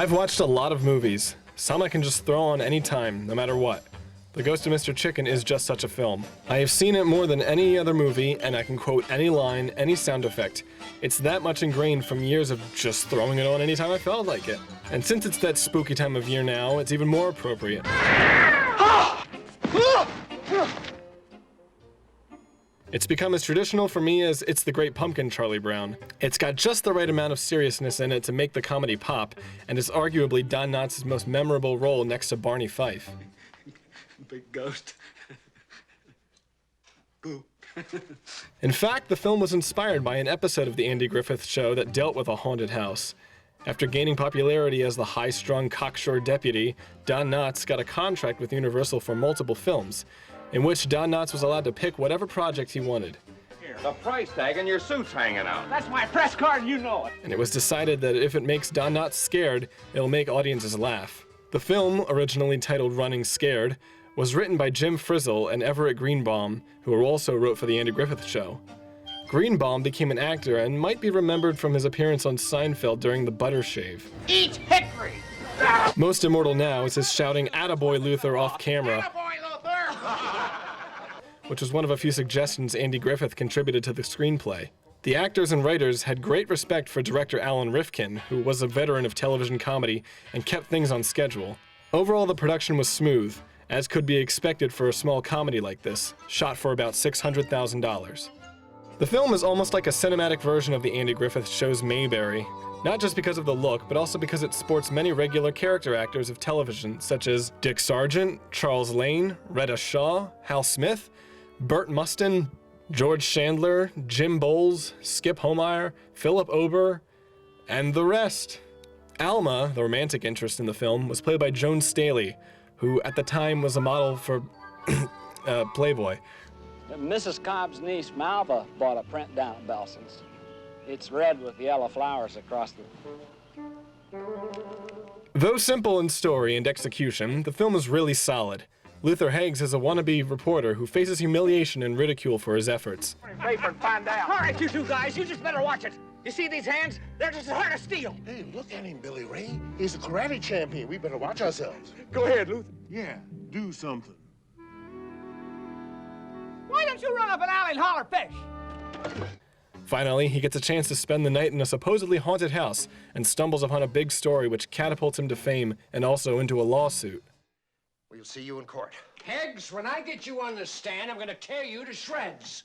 I've watched a lot of movies. Some I can just throw on any time, no matter what. The Ghost of Mr. Chicken is just such a film. I have seen it more than any other movie, and I can quote any line, any sound effect. It's that much ingrained from years of just throwing it on anytime I felt like it. And since it's that spooky time of year now, it's even more appropriate. It's become as traditional for me as It's the Great Pumpkin, Charlie Brown. It's got just the right amount of seriousness in it to make the comedy pop, and is arguably Don Knotts' most memorable role next to Barney Fife. Big ghost. Boo. In fact, the film was inspired by an episode of The Andy Griffith Show that dealt with a haunted house. After gaining popularity as the high-strung cocksure deputy, Don Knotts got a contract with Universal for multiple films, in which Don Knotts was allowed to pick whatever project he wanted. The price tag and your suit's hanging out. That's my press card, and you know it. And it was decided that if it makes Don Knotts scared, it'll make audiences laugh. The film, originally titled Running Scared, was written by Jim Frizzle and Everett Greenbaum, who also wrote for The Andy Griffith Show. Greenbaum became an actor and might be remembered from his appearance on Seinfeld during The Butter Shave. Eat hickory! Most immortal now is his shouting "Attaboy Luther" off camera, which was one of a few suggestions Andy Griffith contributed to the screenplay. The actors and writers had great respect for director Alan Rifkin, who was a veteran of television comedy and kept things on schedule. Overall, the production was smooth, as could be expected for a small comedy like this, shot for about $600,000. The film is almost like a cinematic version of the Andy Griffith Show's Mayberry, not just because of the look, but also because it sports many regular character actors of television, such as Dick Sargent, Charles Lane, Retta Shaw, Hal Smith, Burt Mustin, George Chandler, Jim Bowles, Skip Homire, Philip Ober, and the rest. Alma, the romantic interest in the film, was played by Joan Staley, who at the time was a model for Playboy. Mrs. Cobb's niece, Malva, bought a print down at Belson's. It's red with yellow flowers across the... Though simple in story and execution, the film is really solid. Luther Heggs is a wannabe reporter who faces humiliation and ridicule for his efforts. Paper and find out. All right, you two guys, you just better watch it. You see these hands? They're just as hard as steel. Hey, look at him, Billy Ray. He's a karate champion. We better watch ourselves. Go ahead, Luther. Yeah, do something. Why don't you run up an alley and holler fish? Finally, he gets a chance to spend the night in a supposedly haunted house and stumbles upon a big story which catapults him to fame and also into a lawsuit. We'll see you in court. Heggs, when I get you on the stand, I'm gonna tear you to shreds.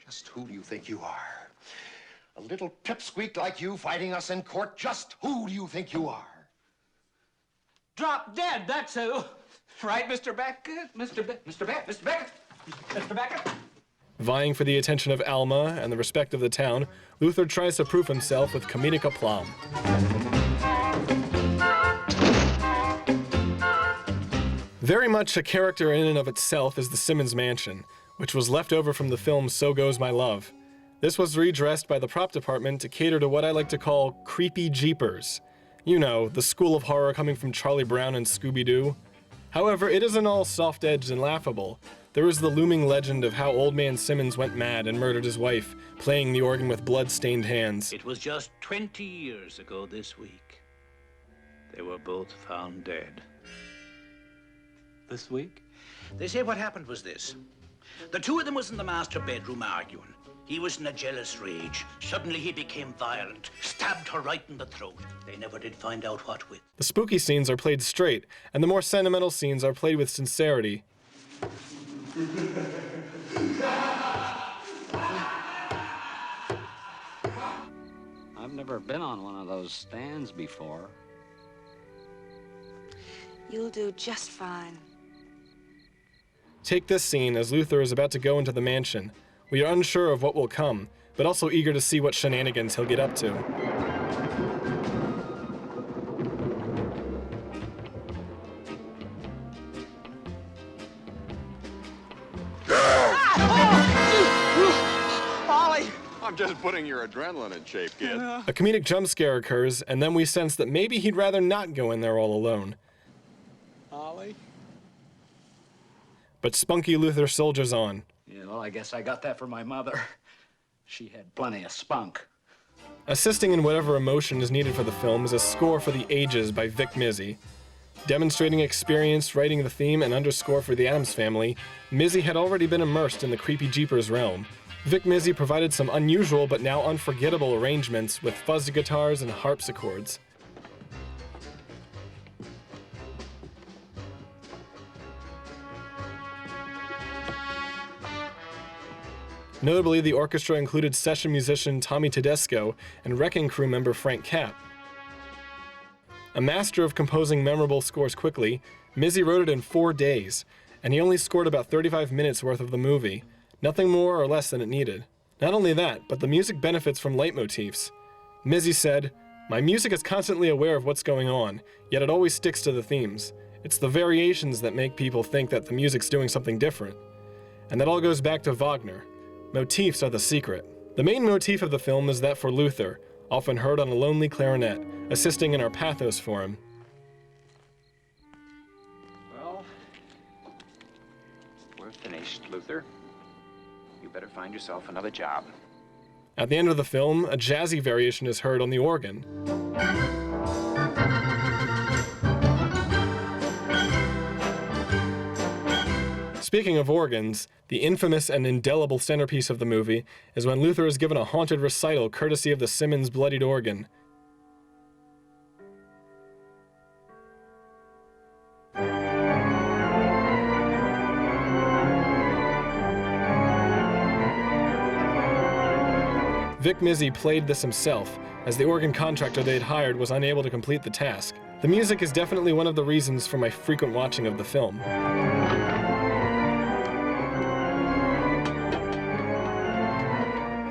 Just who do you think you are? A little pipsqueak like you fighting us in court? Just who do you think you are? Drop dead, that's who. Right, Mr. Beckett? Mr. Beckett? Mr. Beckett? Vying for the attention of Alma and the respect of the town, Luther tries to prove himself with comedic aplomb. Very much a character in and of itself is the Simmons Mansion, which was left over from the film So Goes My Love. This was redressed by the prop department to cater to what I like to call creepy jeepers. You know, the school of horror coming from Charlie Brown and Scooby-Doo. However, it isn't all soft-edged and laughable. There is the looming legend of how Old Man Simmons went mad and murdered his wife, playing the organ with blood-stained hands. It was just 20 years ago this week. They were both found dead. This week? They say what happened was this. The two of them was in the master bedroom arguing. He was in a jealous rage. Suddenly he became violent, stabbed her right in the throat. They never did find out what with. The spooky scenes are played straight, and the more sentimental scenes are played with sincerity. I've never been on one of those stands before. You'll do just fine. Take this scene as Luther is about to go into the mansion. We are unsure of what will come, but also eager to see what shenanigans he'll get up to. Ollie! I'm just putting your adrenaline in shape, kid. A comedic jump scare occurs, and then we sense that maybe he'd rather not go in there all alone. Ollie? But spunky Luther soldiers on. Yeah, well, I guess I got that from my mother. She had plenty of spunk. Assisting in whatever emotion is needed for the film is a score for the ages by Vic Mizzy. Demonstrating experience writing the theme and underscore for the Addams Family, Mizzy had already been immersed in the Creepy Jeepers realm. Vic Mizzy provided some unusual but now unforgettable arrangements with fuzzy guitars and harpsichords. Notably, the orchestra included session musician Tommy Tedesco and Wrecking Crew member Frank Capp. A master of composing memorable scores quickly, Mizzy wrote it in 4 days, and he only scored about 35 minutes worth of the movie, nothing more or less than it needed. Not only that, but the music benefits from leitmotifs. Mizzy said, "My music is constantly aware of what's going on, yet it always sticks to the themes. It's the variations that make people think that the music's doing something different." And that all goes back to Wagner. Motifs are the secret. The main motif of the film is that for Luther, often heard on a lonely clarinet, assisting in our pathos for him. Well, we're finished, Luther. You better find yourself another job. At the end of the film, a jazzy variation is heard on the organ. Speaking of organs, the infamous and indelible centerpiece of the movie is when Luther is given a haunted recital courtesy of the Simmons bloodied organ. Vic Mizzy played this himself, as the organ contractor they'd hired was unable to complete the task. The music is definitely one of the reasons for my frequent watching of the film.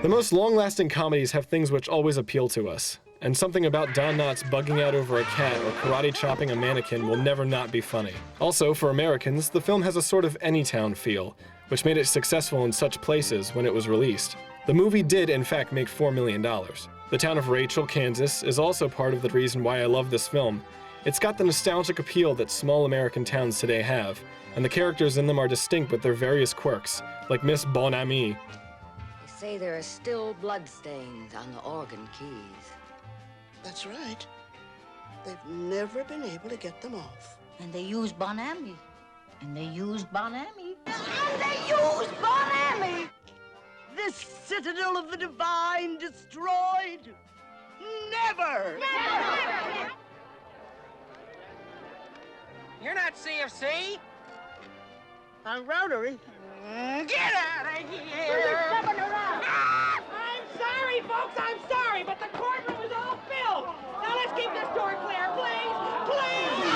The most long-lasting comedies have things which always appeal to us, and something about Don Knotts bugging out over a cat or karate chopping a mannequin will never not be funny. Also, for Americans, the film has a sort of Anytown feel, which made it successful in such places when it was released. The movie did, in fact, make $4 million. The town of Rachel, Kansas, is also part of the reason why I love this film. It's got the nostalgic appeal that small American towns today have, and the characters in them are distinct with their various quirks, like Miss Bon Ami. They say there are still bloodstains on the organ keys. That's right. They've never been able to get them off. And they use Bon Ami. And they use Bon Ami. And they use Bon Ami! This citadel of the divine destroyed? Never! Never! You're not CFC? I'm Rotary. Get out of here! Ah! I'm sorry, folks, I'm sorry, but the courtroom is all filled. Now let's keep this door clear, please, please!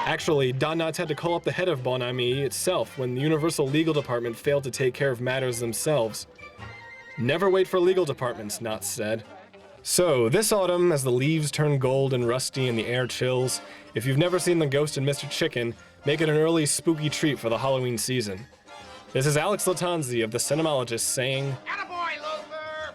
Actually, Don Knotts had to call up the head of Bon Ami itself when the Universal Legal Department failed to take care of matters themselves. Never wait for legal departments, Knotts said. So, this autumn, as the leaves turn gold and rusty and the air chills, if you've never seen The Ghost and Mr. Chicken, make it an early spooky treat for the Halloween season. This is Alex Latanzi of The Cinemologist saying, Attaboy, Luther!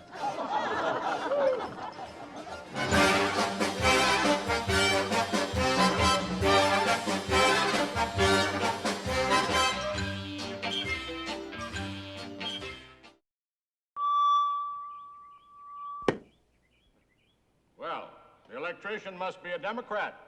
Well, the electrician must be a Democrat.